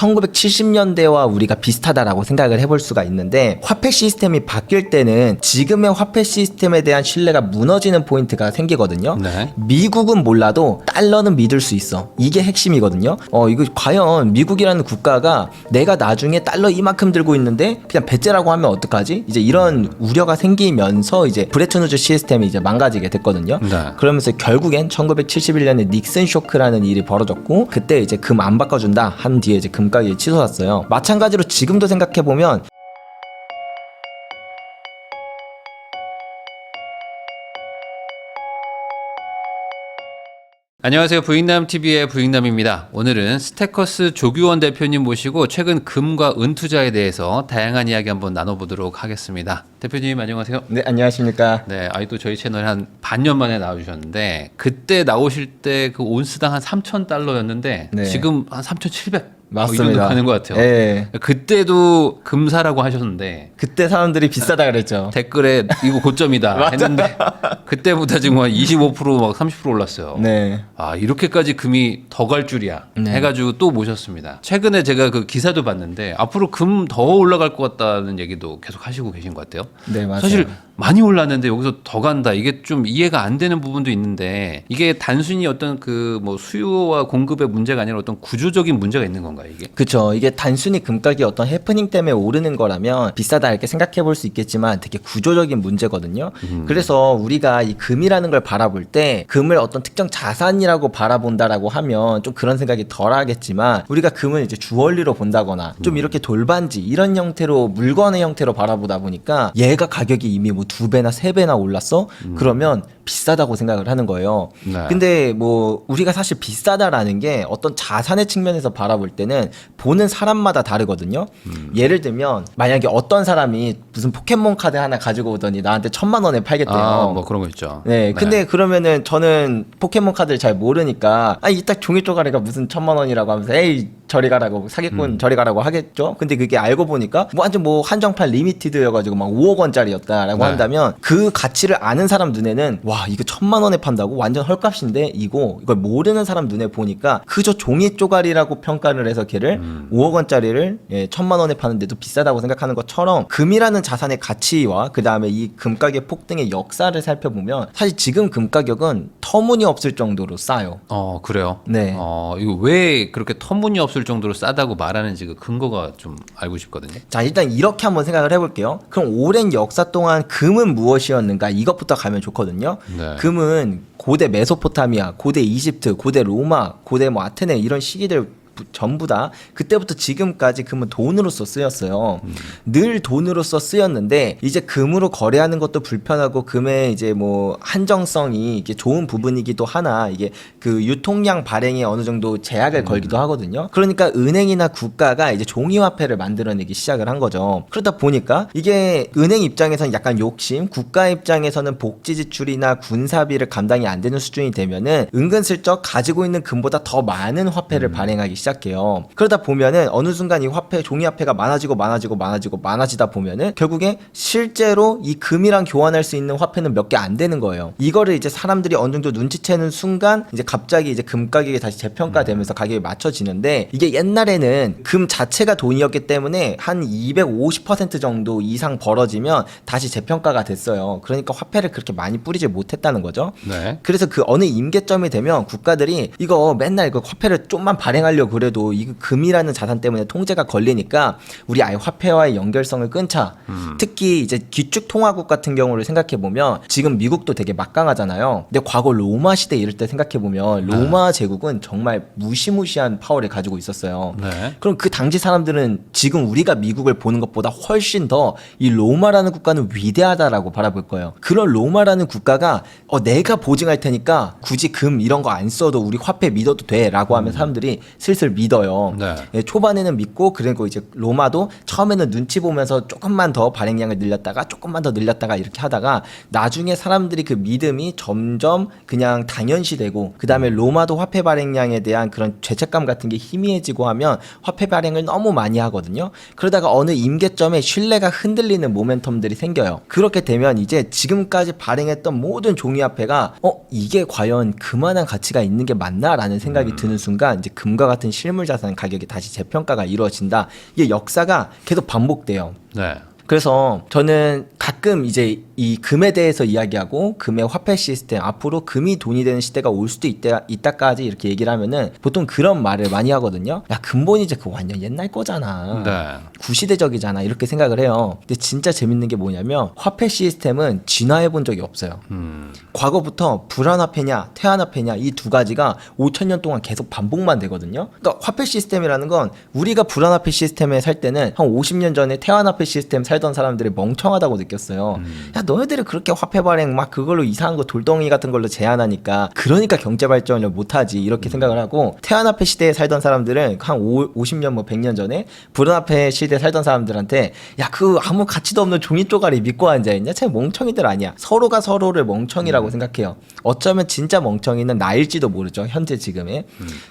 1970년대와 우리가 비슷하다라고 생각을 해볼 수가 있는데, 화폐 시스템이 바뀔 때는 지금의 화폐 시스템에 대한 신뢰가 무너지는 포인트가 생기거든요. 네. 미국은 몰라도 달러는 믿을 수 있어. 이게 핵심이거든요. 이거 과연 미국이라는 국가가 내가 나중에 달러 이만큼 들고 있는데 그냥 배째라고 하면 어떡하지? 이제 이런 우려가 생기면서 이제 브레튼 우즈 시스템이 이제 망가지게 됐거든요. 네. 그러면서 결국엔 1971년에 닉슨 쇼크라는 일이 벌어졌고, 그때 이제 금 안 바꿔준다 한 뒤에 이제 금 가격이 치솟았어요. 마찬가지로 지금도 생각해 보면 안녕하세요. 부익남TV의 부익남입니다. 오늘은 스테커스 조규원 대표님 모시고 최근 금과 은 투자에 대해서 다양한 이야기 한번 나눠보도록 하겠습니다. 대표님 안녕하세요. 네, 안녕하십니까. 네, 또 저희 채널에 한 반년 만에 나와주셨는데, 그때 나오실 때 그 온스당 한 3,000달러였는데 네. 지금 한 3,700. 맞습니다. 이 정도 가는 것 같아요. 네. 그때도 금사라고 하셨는데 그때 사람들이 비싸다 그랬죠. 댓글에 이거 고점이다 했는데 그때보다 지금 한 25%막 30% 올랐어요. 네. 아, 이렇게까지 금이 더 갈 줄이야 네. 해가지고 또 모셨습니다. 최근에 제가 그 기사도 봤는데 앞으로 금 더 올라갈 것 같다는 얘기도 계속 하시고 계신 것 같아요. 네, 맞아요. 사실 많이 올랐는데 여기서 더 간다, 이게 좀 이해가 안 되는 부분도 있는데, 이게 단순히 어떤 그 뭐 수요와 공급의 문제가 아니라 어떤 구조적인 문제가 있는 건가요, 이게? 그쵸. 이게 단순히 금가격이 어떤 해프닝 때문에 오르는 거라면 비싸다 이렇게 생각해 볼 수 있겠지만 되게 구조적인 문제거든요. 그래서 우리가 이 금이라는 걸 바라볼 때 금을 어떤 특정 자산이라고 바라본다라고 하면 좀 그런 생각이 덜 하겠지만, 우리가 금을 이제 주얼리로 본다거나 좀 이렇게 돌반지 이런 형태로, 물건의 형태로 바라보다 보니까 얘가 가격이 이미 뭐 2배나 3배나 올랐어? 그러면 비싸다고 생각을 하는 거예요. 네. 근데 뭐 우리가 사실 비싸다라는 게 어떤 자산의 측면에서 바라볼 때는 보는 사람마다 다르거든요. 예를 들면 만약에 어떤 사람이 무슨 포켓몬 카드 하나 가지고 오더니 나한테 1,000만 원에 팔겠대요. 뭐 그런 거 있죠. 네, 근데 그러면은 저는 포켓몬 카드를 잘 모르니까 이 딱 종이 쪼가리가 무슨 1,000만 원이라고 하면서 에이 저리 가라고, 사기꾼 저리 가라고 하겠죠. 근데 그게 알고 보니까 뭐 완전 뭐 한정판 리미티드여가지고 막 5억 원짜리였다라고 네. 한다면, 그 가치를 아는 사람 눈에는 와 이거 1,000만 원에 판다고? 완전 헐값인데 이걸 모르는 사람 눈에 보니까 그저 종이 쪼가리라고 평가를 해서 걔를 5억 원짜리를 1,000만 원에 파는데도 비싸다고 생각하는 것처럼, 금이라는 자산의 가치와 그 다음에 이 금가격 폭등의 역사를 살펴보면 사실 지금 금가격은 터무니없을 정도로 싸요. 그래요? 네. 이거 왜 그렇게 터무니없을 정도로 싸다고 말하는지 그 근거가 좀 알고 싶거든요. 자, 일단 이렇게 한번 생각을 해볼게요. 그럼 오랜 역사 동안 금은 무엇이었는가, 이것부터 가면 좋거든요. 네. 금은 고대 메소포타미아, 고대 이집트, 고대 로마, 고대 뭐 아테네 이런 시기들 전부 다 그때부터 지금까지 금은 돈으로서 쓰였어요. 늘 돈으로서 쓰였는데 이제 금으로 거래하는 것도 불편하고 금의 이제 뭐 한정성이 이게 좋은 부분이기도 하나, 이게 그 유통량 발행에 어느 정도 제약을 걸기도 하거든요. 그러니까 은행이나 국가가 이제 종이화폐를 만들어내기 시작을 한 거죠. 그러다 보니까 이게 은행 입장에서는 약간 욕심, 국가 입장에서는 복지 지출이나 군사비를 감당이 안 되는 수준이 되면은 은근슬쩍 가지고 있는 금보다 더 많은 화폐를 발행하기 시작해요. 그러다 보면은 어느 순간 이 화폐, 종이화폐가 많아지다 보면은 결국에 실제로 이 금이랑 교환할 수 있는 화폐는 몇 개 안 되는 거예요. 이거를 이제 사람들이 어느 정도 눈치채는 순간 이제 갑자기 이제 금 가격이 다시 재평가되면서 가격이 맞춰지는데, 이게 옛날에는 금 자체가 돈이었기 때문에 한 250% 정도 이상 벌어지면 다시 재평가가 됐어요. 그러니까 화폐를 그렇게 많이 뿌리지 못했다는 거죠. 네. 그래서 그 어느 임계점이 되면 국가들이 이거 맨날 이거 화폐를 좀만 발행하려고 그래도 이거 금이라는 자산 때문에 통제가 걸리니까 우리 아예 화폐와의 연결성을 끊자. 특히 이제 기축통화국 같은 경우를 생각해 보면 지금 미국도 되게 막강하잖아요. 근데 과거 로마 시대 이럴 때 생각해 보면 로마 제국은 정말 무시무시한 파워를 가지고 있었어요. 네. 그럼 그 당시 사람들은 지금 우리가 미국을 보는 것보다 훨씬 더 이 로마라는 국가는 위대하다라고 바라볼 거예요. 그런 로마라는 국가가 내가 보증할 테니까 굳이 금 이런 거 안 써도 우리 화폐 믿어도 돼라고 하면 사람들이 슬슬 믿어요. 네. 예, 초반에는 믿고, 그리고 이제 로마도 처음에는 눈치 보면서 조금만 더 발행량을 늘렸다가 조금만 더 늘렸다가 이렇게 하다가 나중에 사람들이 그 믿음이 점점 그냥 당연시되고, 그 다음에 로마도 화폐 발행량에 대한 그런 죄책감 같은 게 희미해지고 하면 화폐 발행을 너무 많이 하거든요. 그러다가 어느 임계점에 신뢰가 흔들리는 모멘텀들이 생겨요. 그렇게 되면 이제 지금까지 발행했던 모든 종이화폐가 이게 과연 그만한 가치가 있는 게 맞나라는 생각이 드는 순간 이제 금과 같은 가진 실물 자산 가격이 다시 재평가가 이루어진다. 이게 역사가 계속 반복돼요. 네. 그래서 저는 가끔 이제 이 금에 대해서 이야기하고 금의 화폐 시스템 앞으로 금이 돈이 되는 시대가 올 수도 있다까지 이렇게 얘기를 하면은 보통 그런 말을 많이 하거든요. 야, 근본이 이제 그거 완전 옛날 거잖아. 네. 구시대적이잖아. 이렇게 생각을 해요. 근데 진짜 재밌는 게 뭐냐면 화폐 시스템은 진화해 본 적이 없어요. 과거부터 불안화폐냐 태안화폐냐 이 두 가지가 5,000년 동안 계속 반복만 되거든요. 그러니까 화폐 시스템이라는 건 우리가 불안화폐 시스템에 살 때는 한 50년 전에 태안화폐 시스템 살던 사람들이 멍청하다고 느꼈어요. 야, 너희들이 그렇게 화폐 발행 막 그걸로 이상한 거 돌덩이 같은 걸로 제한하니까 그러니까 경제 발전을 못하지 이렇게 생각을 하고 태안화폐 시대에 살던 사람들은 한 50년 뭐 100년 전에 불안화폐 시대에 살던 사람들한테 야, 그 아무 가치도 없는 종이 쪼가리 믿고 앉아있냐? 쟤 멍청이들 아니야. 서로가 서로를 멍청이라고 생각해요. 어쩌면 진짜 멍청이는 나일지도 모르죠. 현재 지금에.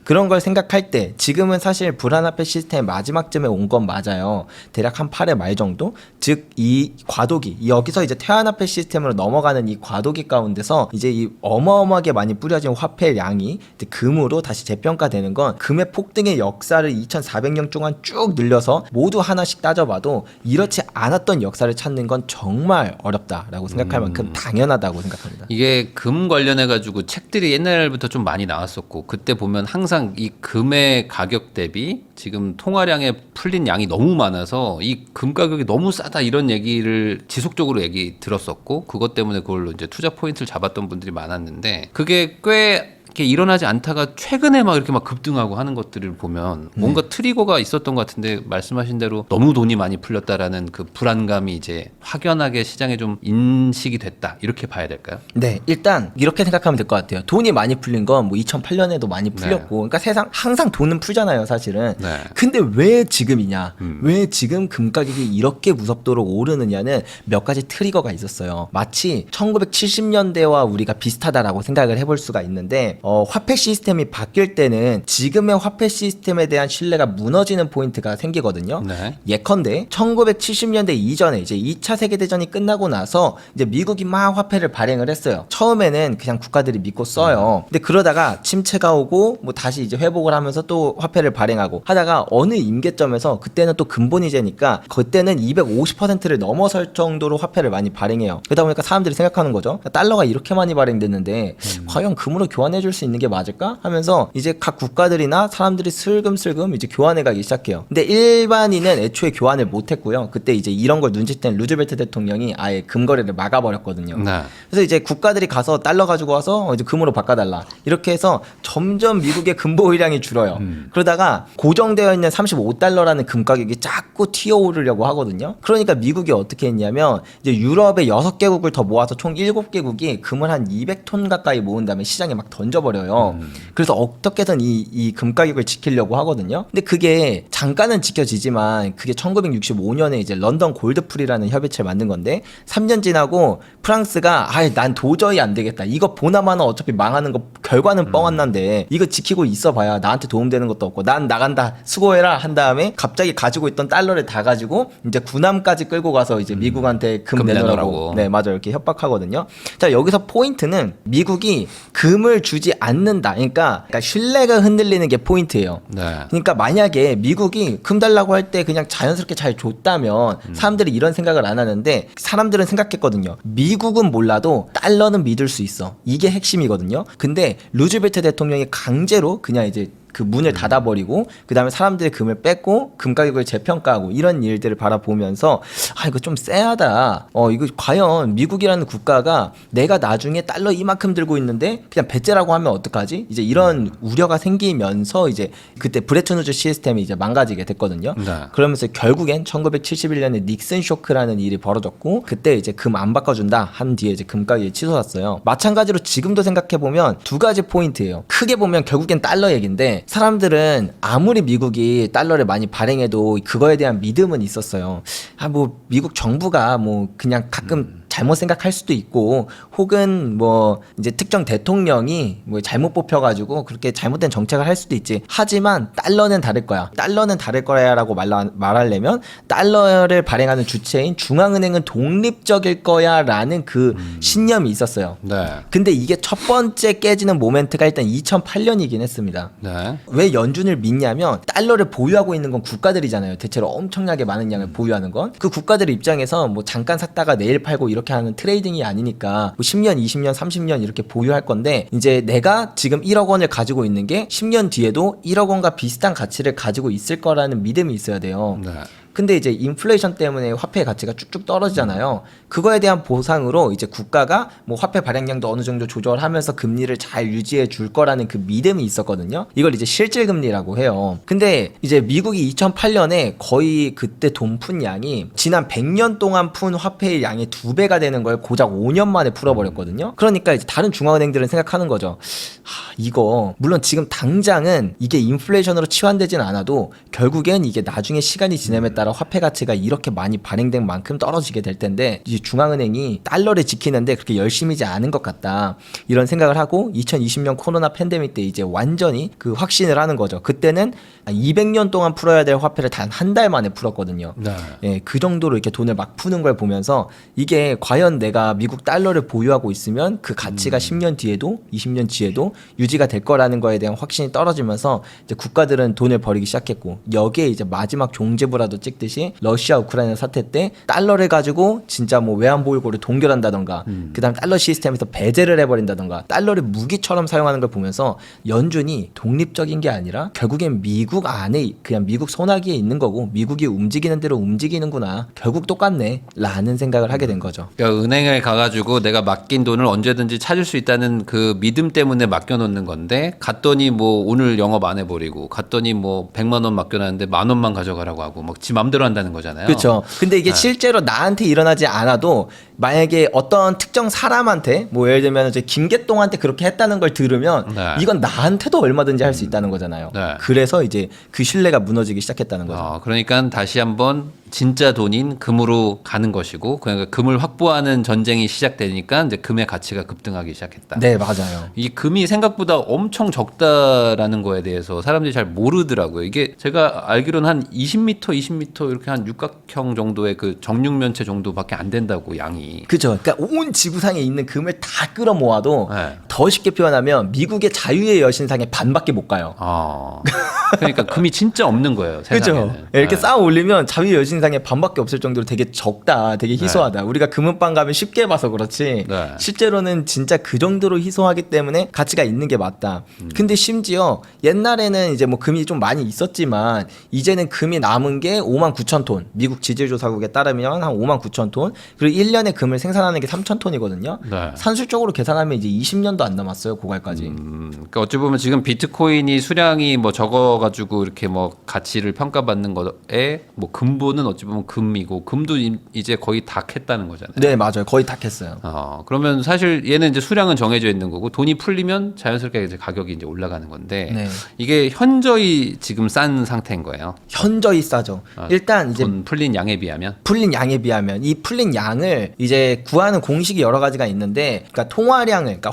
그런 걸 생각할 때 지금은 사실 불안화폐 시스템 마지막쯤에 온 건 맞아요. 대략 한 8회 말 정도? 즉 이 과도기 여기서 이제 태안화폐 시스템으로 넘어가는 이 과도기 가운데서 이제 이 어마어마하게 많이 뿌려진 화폐량이 이제 금으로 다시 재평가되는 건 금의 폭등의 역사를 2,400년 동안 쭉 늘려서 모두 하나씩 따져봐도 이렇지 않았던 역사를 찾는 건 정말 어렵다라고 생각할 만큼 당연하다고 생각합니다. 이게 금 관련해 가지고 책들이 옛날부터 좀 많이 나왔었고 그때 보면 항상 이 금의 가격 대비 지금 통화량에 풀린 양이 너무 많아서 이 금 가격이 너무 싸다 이런 얘기를 지속적으로 얘기 들었었고 그것 때문에 그걸로 이제 투자 포인트를 잡았던 분들이 많았는데 그게 꽤 이렇게 일어나지 않다가 최근에 막 이렇게 막 급등하고 하는 것들을 보면 뭔가 트리거가 있었던 것 같은데 말씀하신 대로 너무 돈이 많이 풀렸다라는 그 불안감이 이제 확연하게 시장에 좀 인식이 됐다 이렇게 봐야 될까요? 네, 일단 이렇게 생각하면 될 것 같아요. 돈이 많이 풀린 건 뭐 2008년에도 많이 풀렸고, 그러니까 세상 항상 돈은 풀잖아요, 사실은. 네. 근데 왜 지금이냐? 왜 지금 금 가격이 이렇게 무섭도록 오르느냐는 몇 가지 트리거가 있었어요. 마치 1970년대와 우리가 비슷하다라고 생각을 해볼 수가 있는데, 화폐 시스템이 바뀔 때는 지금의 화폐 시스템에 대한 신뢰가 무너지는 포인트가 생기거든요. 네. 예컨대 1970년대 이전에 이제 2차 세계대전이 끝나고 나서 이제 미국이 막 화폐를 발행을 했어요. 처음에는 그냥 국가들이 믿고 써요. 근데 그러다가 침체가 오고 뭐 다시 이제 회복을 하면서 또 화폐를 발행하고 하다가 어느 임계점에서 그때는 또 근본이제니까 그때는 250%를 넘어설 정도로 화폐를 많이 발행해요. 그러다 보니까 사람들이 생각하는 거죠. 달러가 이렇게 많이 발행됐는데 과연 금으로 교환해줄 수 있는 게 맞을까? 하면서 이제 각 국가들이나 사람들이 슬금슬금 이제 교환해가기 시작해요. 근데 일반인은 애초에 교환을 못했고요. 그때 이제 이런 걸 눈치챈 루즈벨트 대통령이 아예 금 거래를 막아버렸거든요. 네. 그래서 이제 국가들이 가서 달러 가지고 와서 이제 금으로 바꿔달라. 이렇게 해서 점점 미국의 금 보유량이 줄어요. 그러다가 고정되어 있는 35달러라는 금 가격이 자꾸 튀어오르려고 하거든요. 그러니까 미국이 어떻게 했냐면 이제 유럽의 6개국을 더 모아서 총 7개국이 금을 한 200톤 가까이 모은 다음에 시장에 막 던져버려요. 그래서 어떻게든 이 금 가격을 지키려고 하거든요. 근데 그게 잠깐은 지켜지지만 그게 1965년에 이제 런던 골드풀이라는 협의체를 만든 건데 3년 지나고 프랑스가 난 도저히 안 되겠다. 이거 보나마나 어차피 망하는 거 결과는 뻥 안 난데 이거 지키고 있어봐야 나한테 도움되는 것도 없고 난 나간다 수고해라 한 다음에 갑자기 가지고 있던 달러를 다 가지고 이제 군함까지 끌고 가서 이제 미국한테 금 내놓으라고 네 맞아요 이렇게 협박하거든요. 자 여기서 포인트는 미국이 금을 주지 않는다. 그러니까 신뢰가 흔들리는 게 포인트예요. 네. 그러니까 만약에 미국이 금 달라고 할 때 그냥 자연스럽게 잘 줬다면 사람들이 이런 생각을 안 하는데 사람들은 생각했거든요. 미국은 몰라도 달러는 믿을 수 있어. 이게 핵심이거든요. 근데 루즈벨트 대통령이 강제로 그냥 이제 그 문을 닫아버리고 그 다음에 사람들의 금을 뺏고 금 가격을 재평가하고 이런 일들을 바라보면서 이거 좀 쎄하다. 이거 과연 미국이라는 국가가 내가 나중에 달러 이만큼 들고 있는데 그냥 배째라고 하면 어떡하지? 이제 이런 우려가 생기면서 이제 그때 브레튼 우즈 시스템이 이제 망가지게 됐거든요. 네. 그러면서 결국엔 1971년에 닉슨 쇼크라는 일이 벌어졌고 그때 이제 금 안 바꿔준다 한 뒤에 이제 금 가격이 치솟았어요. 마찬가지로 지금도 생각해보면 두 가지 포인트예요. 크게 보면 결국엔 달러 얘기인데 사람들은 아무리 미국이 달러를 많이 발행해도 그거에 대한 믿음은 있었어요. 뭐 미국 정부가 뭐 그냥 가끔 잘못 생각할 수도 있고 혹은 뭐 이제 특정 대통령이 뭐 잘못 뽑혀가지고 그렇게 잘못된 정책을 할 수도 있지. 하지만 달러는 다를 거야. 달러는 다를 거야라고 말하려면 달러를 발행하는 주체인 중앙은행은 독립적일 거야라는 그 신념이 있었어요. 네. 근데 이게 첫 번째 깨지는 모멘트가 일단 2008년이긴 했습니다. 네. 왜 연준을 믿냐면 달러를 보유하고 있는 건 국가들이잖아요. 대체로 엄청나게 많은 양을 보유하는 건. 그 국가들 입장에서 뭐 잠깐 샀다가 내일 팔고 이렇게 하는 트레이딩이 아니니까 뭐 10년, 20년, 30년 이렇게 보유할 건데 이제 내가 지금 1억 원을 가지고 있는 게 10년 뒤에도 1억 원과 비슷한 가치를 가지고 있을 거라는 믿음이 있어야 돼요. 네. 근데 이제 인플레이션 때문에 화폐의 가치가 쭉쭉 떨어지잖아요. 그거에 대한 보상으로 이제 국가가 뭐 화폐 발행량도 어느 정도 조절하면서 금리를 잘 유지해 줄 거라는 그 믿음이 있었거든요. 이걸 이제 실질 금리라고 해요. 근데 이제 미국이 2008년에 거의 그때 돈 푼 양이 지난 100년 동안 푼 화폐의 양의 2배가 되는 걸 고작 5년 만에 풀어버렸거든요. 그러니까 이제 다른 중앙은행들은 생각하는 거죠. 이거 물론 지금 당장은 이게 인플레이션으로 치환되진 않아도 결국엔 이게 나중에 시간이 지남에 따라 화폐 가치가 이렇게 많이 발행된 만큼 떨어지게 될 텐데 이제 중앙은행이 달러를 지키는데 그렇게 열심히지 않은 것 같다 이런 생각을 하고 2020년 코로나 팬데믹 때 이제 완전히 그 확신을 하는 거죠. 그때는 200년 동안 풀어야 될 화폐를 단 한 달 만에 풀었거든요. 네. 예, 그 정도로 이렇게 돈을 막 푸는 걸 보면서 이게 과연 내가 미국 달러를 보유하고 있으면 그 가치가 10년 뒤에도 20년 뒤에도 유지가 될 거라는 거에 대한 확신이 떨어지면서 이제 국가들은 돈을 버리기 시작했고 여기에 이제 마지막 종지부라도 찍듯이 러시아 우크라이나 사태 때 달러를 가지고 진짜 뭐 외환보유고를 동결한다던가 그다음 달러 시스템에서 배제를 해버린다던가 달러를 무기처럼 사용하는 걸 보면서 연준이 독립적인 게 아니라 결국엔 미국 안에 그냥 미국 손아귀에 있는 거고 미국이 움직이는 대로 움직이는구나 결국 똑같네 라는 생각을 하게 된 거죠. 그러니까 은행에 가가지고 내가 맡긴 돈을 언제든지 찾을 수 있다는 그 믿음 때문에 맡겨놓는 건데 갔더니 뭐 오늘 영업 안 해버리고 갔더니 뭐 100만 원 맡겨놨는데 10,000원만 가져가라고 하고 막 지 맘대로 한다는 거잖아요. 그렇죠. 근데 이게 실제로 나한테 일어나지 않아도 만약에 어떤 특정 사람한테 뭐 예를 들면 이제 김계동한테 그렇게 했다는 걸 들으면 네. 이건 나한테도 얼마든지 할 수 있다는 거잖아요. 네. 그래서 이제 그 신뢰가 무너지기 시작했다는 거죠. 그러니까 다시 한번 진짜 돈인 금으로 가는 것이고 그러니까 금을 확보하는 전쟁이 시작되니까 이제 금의 가치가 급등하기 시작했다. 네, 맞아요. 이 금이 생각보다 엄청 적다라는 거에 대해서 사람들이 잘 모르더라고요. 이게 제가 알기로는 한 20m 이렇게 한 육각형 정도의 그 정육면체 정도밖에 안 된다고 양이. 그죠. 그러니까 온 지구상에 있는 금을 다 끌어모아도 네. 더 쉽게 표현하면 미국의 자유의 여신상의 반밖에 못 가요. 그러니까 금이 진짜 없는 거예요. 그죠. 세상에는. 이렇게 네. 쌓아 올리면 자유의 여신상의 반밖에 없을 정도로 되게 적다, 되게 희소하다. 우리가 금은방 가면 쉽게 봐서 그렇지. 네. 실제로는 진짜 그 정도로 희소하기 때문에 가치가 있는 게 맞다. 근데 심지어 옛날에는 이제 뭐 금이 좀 많이 있었지만 이제는 금이 남은 게 59,000톤. 미국 지질조사국에 따르면 한 59,000톤. 그리고 1년에 금을 생산하는 게 3,000톤이거든요. 네. 산술적으로 계산하면 이제 20년도 안 남았어요, 고갈까지. 그러니까 어찌 보면 지금 비트코인이 수량이 뭐 적어가지고 이렇게 뭐 가치를 평가받는 거에 뭐 금보는 어찌 보면 금이고 금도 이제 거의 다 캤다는 거잖아요. 네, 맞아요. 거의 다 캤어요. 그러면 사실 얘는 이제 수량은 정해져 있는 거고 돈이 풀리면 자연스럽게 이제 가격이 이제 올라가는 건데 네. 이게 현저히 지금 싼 상태인 거예요. 현저히 싸죠. 일단 이제 돈 풀린 양에 비하면. 풀린 양에 비하면 이 풀린 양을 이제 구하는 공식이 여러 가지가 있는데, 그러니까 통화량을, 그러니까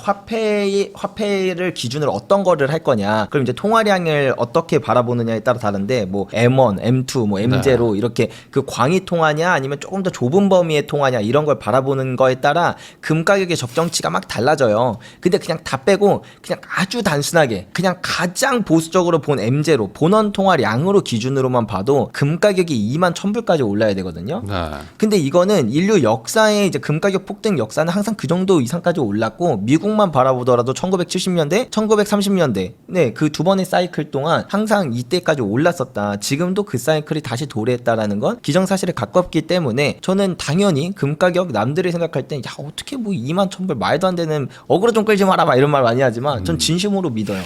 화폐를 기준으로 어떤 거를 할 거냐. 그럼 이제 통화량을 어떻게 바라보느냐에 따라 다른데, 뭐 M1, M2, 뭐 M0 이렇게 그 광이 통하냐 아니면 조금 더 좁은 범위의 통하냐 이런 걸 바라보는 거에 따라 금 가격의 적정치가 막 달라져요. 근데 그냥 다 빼고 그냥 아주 단순하게 그냥 가장 보수적으로 본 M0 본원 통화량으로 기준으로만 봐도 금 가격이 21,000불까지 올라야 되거든요. 네. 근데 이거는 인류 역사에 이제 금 가격 폭등 역사는 항상 그 정도 이상까지 올랐고 미국만 바라보더라도 1970년대, 1930년대 네, 그 두 번의 사이클 동안 항상 이때까지 올랐었다. 지금도 그 사이클이 다시 도래했다라는 건 기정사실에 가깝기 때문에 저는 당연히 금 가격 남들이 생각할 때 야 어떻게 뭐 21,000불 말도 안 되는 어그로 좀 끌지 마라 막 이런 말 많이 하지만 전 진심으로 믿어요.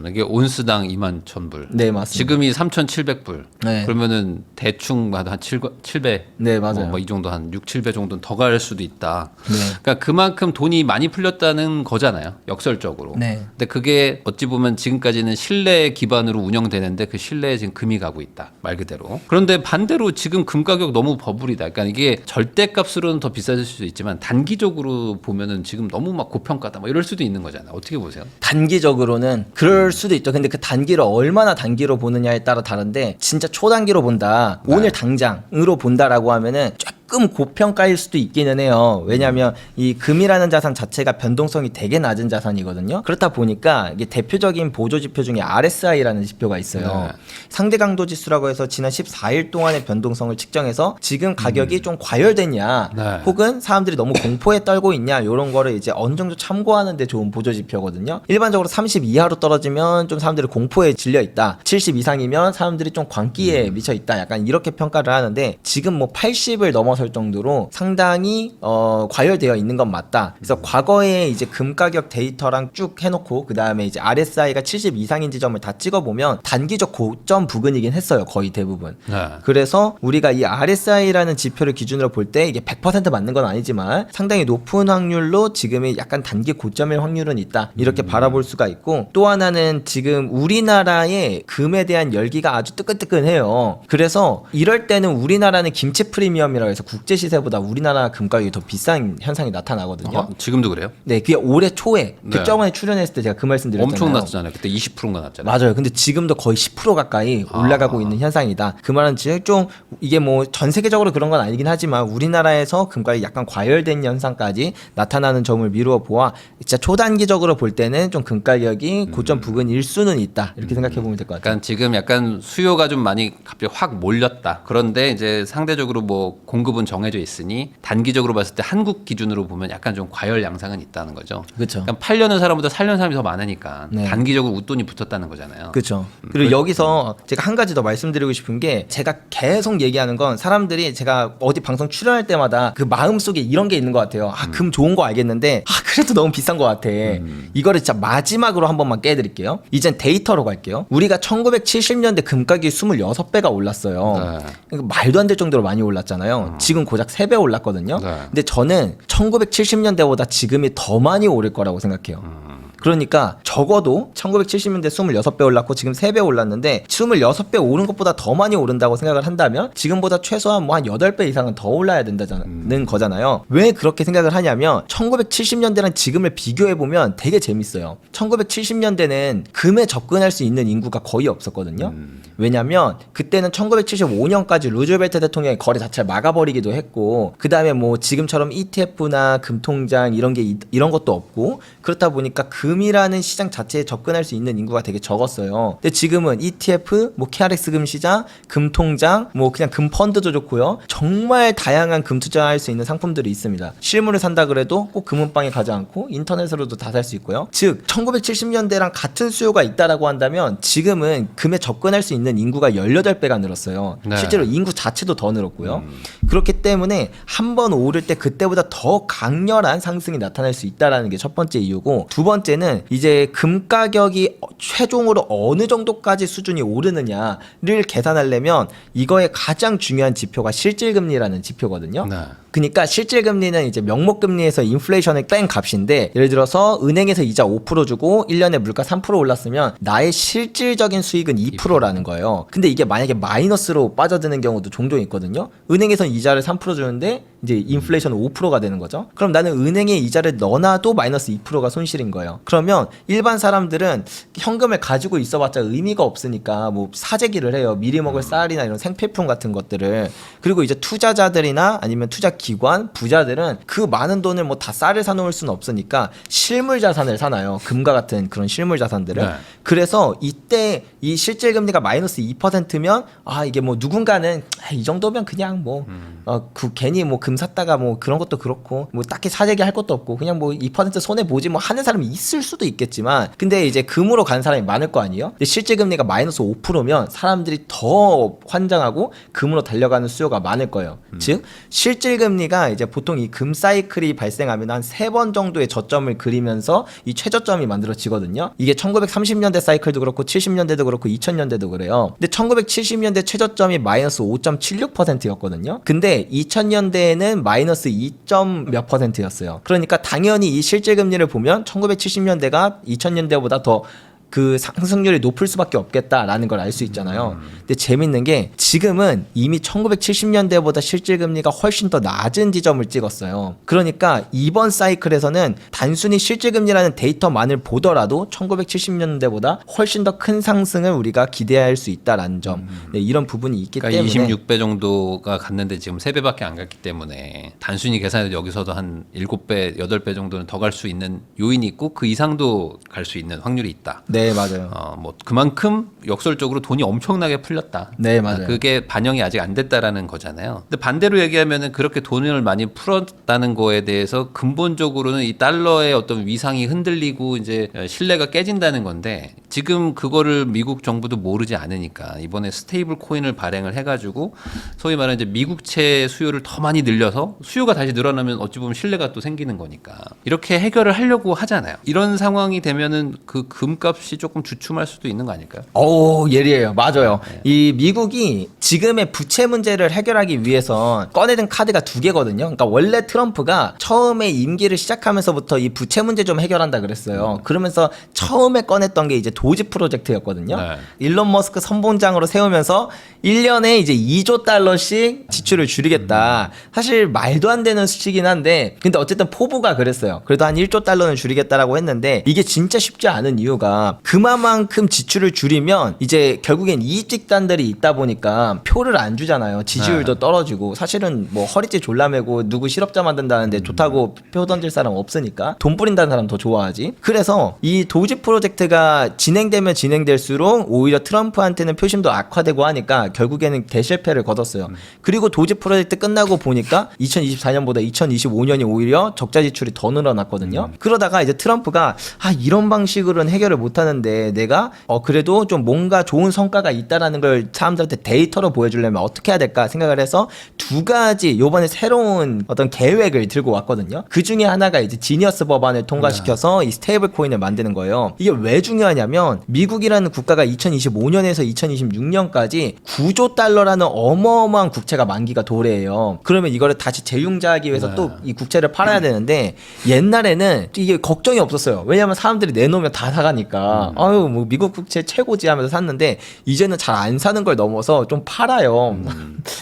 이게 온스당 21,000불. 네, 맞습니다. 지금이 3,700불. 네. 그러면은 대충 한 7배. 네, 맞아요. 뭐 이 정도 한 6, 7배 정도는 더 갈 수도 있다. 네. 그러니까 그만큼 돈이 많이 풀렸다는 거잖아요. 역설적으로. 네. 근데 그게 어찌 보면 지금까지는 신뢰 기반으로 운영되는데 그 신뢰에 지금 금이 가고 있다. 말 그대로. 그런데 반대로 실제로 지금 금 가격 너무 버블이다. 그러니까 이게 절대값으로는 더 비싸질 수도 있지만 단기적으로 보면은 지금 너무 막 고평가다. 뭐 이럴 수도 있는 거잖아요. 어떻게 보세요? 단기적으로는 그럴 수도 있죠. 근데 그 단기를 얼마나 단기로 보느냐에 따라 다른데 진짜 초단기로 본다. 네. 오늘 당장으로 본다라고 하면은 조금 고평가일 수도 있기는 해요. 왜냐하면 이 금이라는 자산 자체가 변동성이 되게 낮은 자산이거든요. 그렇다 보니까 이게 대표적인 보조 지표 중에 RSI라는 지표가 있어요. 네. 상대 강도 지수라고 해서 지난 14일 동안의 변동성을 측정해서 지금 가격이 좀 과열됐냐, 네. 혹은 사람들이 너무 공포에 떨고 있냐, 이런 거를 이제 어느 정도 참고하는 데 좋은 보조 지표거든요. 일반적으로 30 이하로 떨어지면 좀 사람들이 공포에 질려 있다. 70 이상이면 사람들이 좀 광기에 미쳐 있다. 약간 이렇게 평가를 하는데 지금 뭐 80을 넘어설 정도로 상당히 과열되어 있는 건 맞다. 그래서 과거에 이제 금 가격 데이터랑 쭉 해놓고 그 다음에 이제 RSI가 70 이상인 지점을 다 찍어보면 단기적 고점 부근이긴 했어요. 거의 대부분. 네. 그래서 우리가 이 RSI라는 지표를 기준으로 볼 때 이게 100% 맞는 건 아니지만 상당히 높은 확률로 지금이 약간 단기 고점일 확률은 있다. 이렇게 바라볼 수가 있고, 또 하나는 지금 우리나라의 금에 대한 열기가 아주 뜨끈뜨끈해요. 그래서 이럴 때는 우리나라는 김치 프리미엄이라고 해서 국제 시세보다 우리나라 금 가격이 더 비싼 현상이 나타나거든요. 지금도 그래요? 네, 그게 올해 초에 네. 그 저번에 출연했을 때 제가 그 말씀드렸잖아요. 엄청 났잖아요. 그때 20%가 났잖아요. 맞아요. 근데 지금도 거의 10% 가까이 올라가고 있는 현상이다. 그 말은 지금 좀 이게 뭐 전 세계적으로 그런 건 아니긴 하지만 우리나라에서 금가격이 약간 과열된 현상까지 나타나는 점을 미루어 보아 진짜 초단기적으로 볼 때는 좀 금가격이 고점 부근일 수는 있다. 이렇게 생각해 보면 될 것 같아요. 약간 지금 약간 수요가 좀 많이 갑자기 확 몰렸다. 그런데 이제 상대적으로 뭐 공급은 정해져 있으니 단기적으로 봤을 때 한국 기준으로 보면 약간 좀 과열 양상은 있다는 거죠. 그렇죠. 그러니까 팔려는 사람보다 살려는 사람이 더 많으니까 네. 단기적으로 웃돈이 붙었다는 거잖아요. 그렇죠. 그리고 여기서 제가 한 가지 더 말씀드리고 싶은 게, 제가 계속 얘기하는 건 사람들이 제가 어디 방송 출연할 때마다 그 마음속에 이런 게 있는 것 같아요. 금 좋은 거 알겠는데 그래도 너무 비싼 것 같아. 이거를 진짜 마지막으로 한 번만 깨드릴게요. 이젠 데이터로 갈게요. 우리가 1970년대 금 가격이 26배가 올랐어요. 네. 그러니까 말도 안 될 정도로 많이 올랐잖아요. 지금 고작 3배 올랐거든요. 네. 근데 저는 1970년대보다 지금이 더 많이 오를 거라고 생각해요. 그러니까 적어도 1970년대 26배 올랐고 지금 3배 올랐는데 26배 오른 것보다 더 많이 오른다고 생각을 한다면 지금보다 최소한 뭐 한 8배 이상은 더 올라야 된다는 거잖아요. 왜 그렇게 생각을 하냐면 1970년대랑 지금을 비교해보면 되게 재밌어요. 1970년대는 금에 접근할 수 있는 인구가 거의 없었거든요. 왜냐면 그때는 1975년까지 루즈벨트 대통령이 거래 자체를 막아버리기도 했고, 그 다음에 뭐 지금처럼 ETF나 금통장 이런 것도 없고, 그렇다 보니까 금이라는 시장 자체에 접근할 수 있는 인구가 되게 적었어요. 근데 지금은 ETF, 뭐 KRX 금 시장, 금통장, 뭐 그냥 금 펀드도 좋고요. 정말 다양한 금 투자할 수 있는 상품들이 있습니다. 실물을 산다 그래도 꼭 금은방에 가지 않고 인터넷으로도 다 살 수 있고요. 즉 1970년대랑 같은 수요가 있다라고 한다면 지금은 금에 접근할 수 있는 인구가 18배가 늘었어요. 네. 실제로 인구 자체도 더 늘었고요. 그렇기 때문에 한 번 오를 때 그때보다 더 강렬한 상승이 나타날 수 있다라는 게 첫 번째 이유고, 두 번째는 이제 금 가격이 최종으로 어느 정도까지 수준이 오르느냐를 계산하려면 이거의 가장 중요한 지표가 실질금리라는 지표거든요. 네. 그러니까 실질금리는 이제 명목금리에서 인플레이션을 뺀 값인데, 예를 들어서 은행에서 이자 5% 주고 1년에 물가 3% 올랐으면 나의 실질적인 수익은 2%라는 거예요. 근데 이게 만약에 마이너스로 빠져드는 경우도 종종 있거든요. 은행에서는 이자를 3% 주는데 이제 인플레이션은 5%가 되는 거죠. 그럼 나는 은행에 이자를 넣어놔도 마이너스 2%가 손실인 거예요. 그러면 일반 사람들은 현금을 가지고 있어봤자 의미가 없으니까 뭐 사재기를 해요. 미리 먹을 쌀이나 이런 생필품 같은 것들을. 그리고 이제 투자자들이나 아니면 투자 기관, 부자들은 그 많은 돈을 뭐 다 쌀을 사놓을 수는 없으니까 실물 자산을 사나요. 금과 같은 그런 실물 자산들을. 네. 그래서 이때 이 실질 금리가 마이너스 2%면 이게 뭐 누군가는 이 정도면 그냥 뭐 괜히 뭐 금 샀다가 뭐 그런 것도 그렇고 뭐 딱히 사재기 할 것도 없고 그냥 뭐 2% 손해 보지 뭐 하는 사람이 있을 수도 있겠지만, 근데 이제 금으로 간 사람이 많을 거 아니에요. 근데 실질 금리가 마이너스 5%면 사람들이 더 환장하고 금으로 달려가는 수요가 많을 거예요. 즉 실질 금리가 이제 보통 이 금 사이클이 발생하면 한 3번 정도의 저점을 그리면서 이 최저점이 만들어지거든요. 이게 1930년대 사이클도 그렇고 70년대도 그렇고 2000년대도 그래요. 근데 1970년대 최저점이 마이너스 5.76%였거든요. 근데 2000년대에는 마이너스 2몇 %였어요. 그러니까 당연히 이 실질 금리를 보면 1970년대가 2000년대보다 더 그 상승률이 높을 수밖에 없겠다라는 걸 알 수 있잖아요. 근데 재밌는 게 지금은 이미 1970년대보다 실질금리가 훨씬 더 낮은 지점을 찍었어요. 그러니까 이번 사이클에서는 단순히 실질금리라는 데이터만을 보더라도 1970년대보다 훨씬 더 큰 상승을 우리가 기대할 수 있다라는 점. 네, 이런 부분이 있기 그러니까 때문에 26배 정도가 갔는데 지금 3배밖에 안 갔기 때문에 단순히 계산해도 여기서도 한 7배, 8배 정도는 더 갈 수 있는 요인이 있고 그 이상도 갈 수 있는 확률이 있다. 네, 맞아요. 뭐 그만큼 역설적으로 돈이 엄청나게 풀렸다. 네, 맞아요. 그게 반영이 아직 안 됐다라는 거잖아요. 근데 반대로 얘기하면은 그렇게 돈을 많이 풀었다는 거에 대해서 근본적으로는 이 달러의 어떤 위상이 흔들리고 이제 신뢰가 깨진다는 건데 지금 그거를 미국 정부도 모르지 않으니까 이번에 스테이블 코인을 발행을 해가지고 소위 말하는 이제 미국채 수요를 더 많이 늘려서 수요가 다시 늘어나면 어찌 보면 신뢰가 또 생기는 거니까 이렇게 해결을 하려고 하잖아요. 이런 상황이 되면은 그 금값이 조금 주춤할 수도 있는 거 아닐까요? 예리해요. 맞아요. 이 미국이 지금의 부채 문제를 해결하기 위해서 꺼내든 카드가 두 개거든요. 그러니까 원래 트럼프가 처음에 임기를 시작하면서부터 이 부채 문제 좀 해결한다 그랬어요. 그러면서 처음에 꺼냈던 게 이제 도지 프로젝트였거든요. 네. 일론 머스크 선봉장으로 세우면서 1년에 이제 2조 달러씩 지출을 줄이겠다. 사실 말도 안 되는 수치긴 한데 근데 어쨌든 포부가 그랬어요. 그래도 한 1조 달러는 줄이겠다라고 했는데 이게 진짜 쉽지 않은 이유가 그만큼 지출을 줄이면 이제 결국엔 이익 집단들이 있다 보니까 표를 안 주잖아요. 지지율도 떨어지고 사실은 뭐 허리띠 졸라매고 누구 실업자 만든다는데 좋다고 표 던질 사람 없으니까 돈 뿌린다는 사람 더 좋아하지. 그래서 이 도지 프로젝트가 진행되면 진행될수록 오히려 트럼프한테는 표심도 악화되고 하니까 결국에는 대실패를 거뒀어요. 그리고 도지 프로젝트 끝나고 보니까 2024년보다 2025년이 오히려 적자 지출이 더 늘어났거든요. 그러다가 이제 트럼프가 이런 방식으로는 해결을 못하는데 내가 그래도 좀 뭔가 좋은 성과가 있다라는 걸 사람들한테 데이터로 보여주려면 어떻게 해야 될까 생각을 해서 두 가지 요번에 새로운 어떤 계획을 들고 왔거든요. 그 중에 하나가 이제 지니어스 법안을 통과시켜서 이 스테이블 코인을 만드는 거예요. 이게 왜 중요하냐면 미국이라는 국가가 2025년에서 2026년까지 9조 달러라는 어마어마한 국채가 만기가 도래해요. 그러면 이거를 다시 재융자하기 위해서 또 이 국채를 팔아야 되는데 옛날에는 이게 걱정이 없었어요. 왜냐면 사람들이 내놓으면 다 사가니까 뭐 미국 국채 최고지 하면서 샀는데 이제는 잘 안 사는 걸 넘어서 좀 팔아요.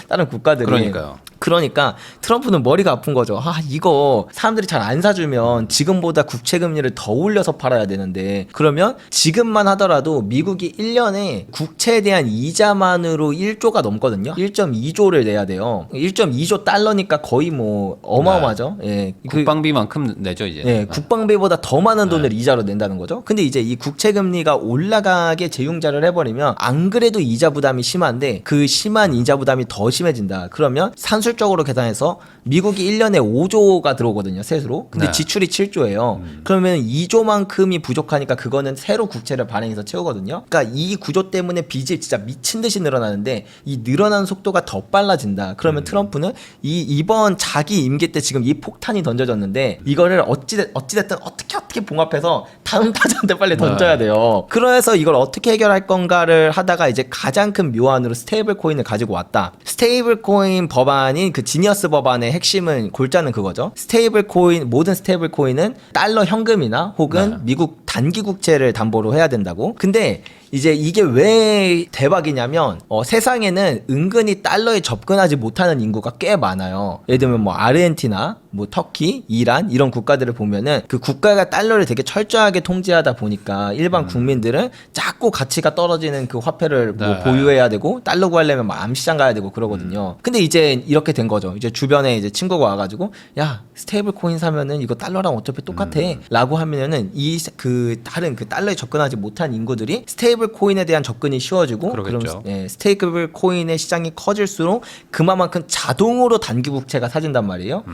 다른 국가들이. 그러니까요. 그러니까 트럼프는 머리가 아픈 거죠. 이거 사람들이 잘 안 사주면 지금보다 국채 금리를 더 올려서 팔아야 되는데 그러면 지금만 하더라도 미국이 1년에 국채에 대한 이자만으로 1조가 넘거든요. 1.2조를 내야 돼요. 1.2조 달러니까 거의 뭐 어마어마하죠. 예. 국방비만큼 내죠 이제. 예, 국방비보다 더 많은 돈을 이자로 낸다는 거죠. 근데 이제 이 국채 금리가 올라가게 재융자를 해버리면 안 그래도 이자 부담이 심한데 그 심한 이자 부담이 더 심해진다. 그러면 산술적으로 계산해서 미국이 1년에 5조가 들어오거든요, 세수로. 근데 네. 지출이 7조예요. 그러면 2조만큼이 부족하니까 그거는 새로 국채를 발행해서 채우거든요. 그러니까 이 구조 때문에 빚이 진짜 미친 듯이 늘어나는데 이 늘어나는 속도가 더 빨라진다. 그러면 트럼프는 이번 자기 임기 때 지금 이 폭탄이 던져졌는데 이거를 어찌됐든 어떻게 봉합해서 다음 타자한테 빨리 던져야 돼요. 그래서 이걸 어떻게 해결할 건가를 하다가 이제 가장 큰 묘안으로 스테이블 코인을 가지고 왔다. 스테이블 코인 법안인 그 지니어스 법안의 핵심은 골자는 그거죠. 스테이블 코인, 모든 스테이블 코인은 달러 현금이나 혹은 미국 단기 국채를 담보로 해야 된다고. 근데 이제 이게 왜 대박이냐면 세상에는 은근히 달러에 접근하지 못하는 인구가 꽤 많아요. 예를 들면 뭐 아르헨티나, 뭐 터키, 이란 이런 국가들을 보면은 그 국가가 달러를 되게 철저하게 통제하다 보니까 일반 국민들은 자꾸 가치가 떨어지는 그 화폐를 뭐 보유해야 되고 달러 구하려면 뭐 암시장 가야 되고 그러거든요. 근데 이제 이렇게 된 거죠. 이제 주변에 이제 친구가 와가지고 야 스테이블 코인 사면은 이거 달러랑 어차피 똑같아라고 하면은 그 다른 그 달러에 접근하지 못한 인구들이 스테이블 코인에 대한 접근이 쉬워지고 그러겠죠. 그럼 스테이블 코인의 시장이 커질수록 그만큼 자동으로 단기 국채가 사진단 말이에요.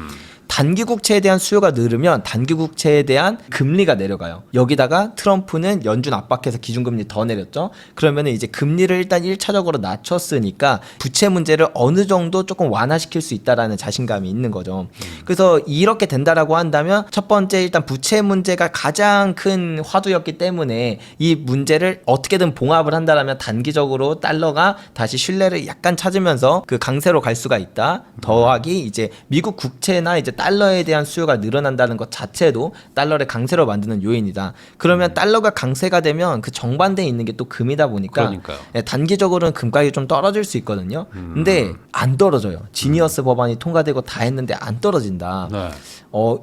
단기 국채에 대한 수요가 늘으면 단기 국채에 대한 금리가 내려가요. 여기다가 트럼프는 연준 압박해서 기준금리 더 내렸죠. 그러면 이제 금리를 일단 1차적으로 낮췄으니까 부채 문제를 어느 정도 조금 완화시킬 수 있다라는 자신감이 있는 거죠. 그래서 이렇게 된다라고 한다면 첫 번째 일단 부채 문제가 가장 큰 화두였기 때문에 이 문제를 어떻게든 봉합을 한다라면 단기적으로 달러가 다시 신뢰를 약간 찾으면서 그 강세로 갈 수가 있다. 더하기 이제 미국 국채나 이제 달러에 대한 수요가 늘어난다는 것 자체도 달러를 강세로 만드는 요인이다. 그러면 달러가 강세가 되면 그 정반대에 있는 게 또 금이다 보니까 그러니까요. 단기적으로는 금 가격이 좀 떨어질 수 있거든요. 근데 안 떨어져요. 지니어스 법안이 통과되고 다 했는데 안 떨어진다. 네.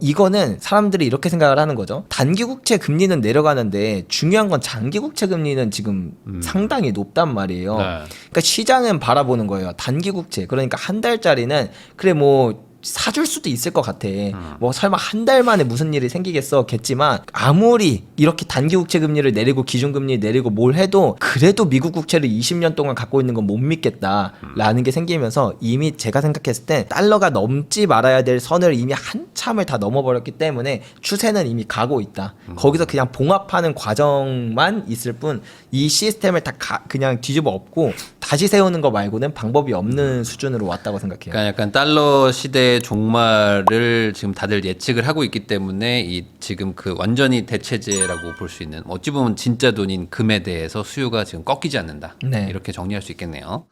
이거는 사람들이 이렇게 생각을 하는 거죠. 단기 국채 금리는 내려가는데 중요한 건 장기 국채 금리는 지금 상당히 높단 말이에요. 네. 그러니까 시장은 바라보는 거예요. 단기 국채. 그러니까 한 달짜리는 그래 뭐 사줄 수도 있을 것 같아. 뭐 설마 한 달 만에 무슨 일이 생기겠겠지만 아무리 이렇게 단기 국채 금리를 내리고 기준 금리 내리고 뭘 해도 그래도 미국 국채를 20년 동안 갖고 있는 건 못 믿겠다라는 게 생기면서 이미 제가 생각했을 때 달러가 넘지 말아야 될 선을 이미 한참을 다 넘어버렸기 때문에 추세는 이미 가고 있다. 거기서 그냥 봉합하는 과정만 있을 뿐 이 시스템을 다 그냥 뒤집어 엎고 다시 세우는 거 말고는 방법이 없는 수준으로 왔다고 생각해요. 그러니까 약간 달러 시대의 종말을 지금 다들 예측을 하고 있기 때문에 이 지금 그 완전히 대체제라고 볼 수 있는 어찌 보면 진짜 돈인 금에 대해서 수요가 지금 꺾이지 않는다. 네. 이렇게 정리할 수 있겠네요.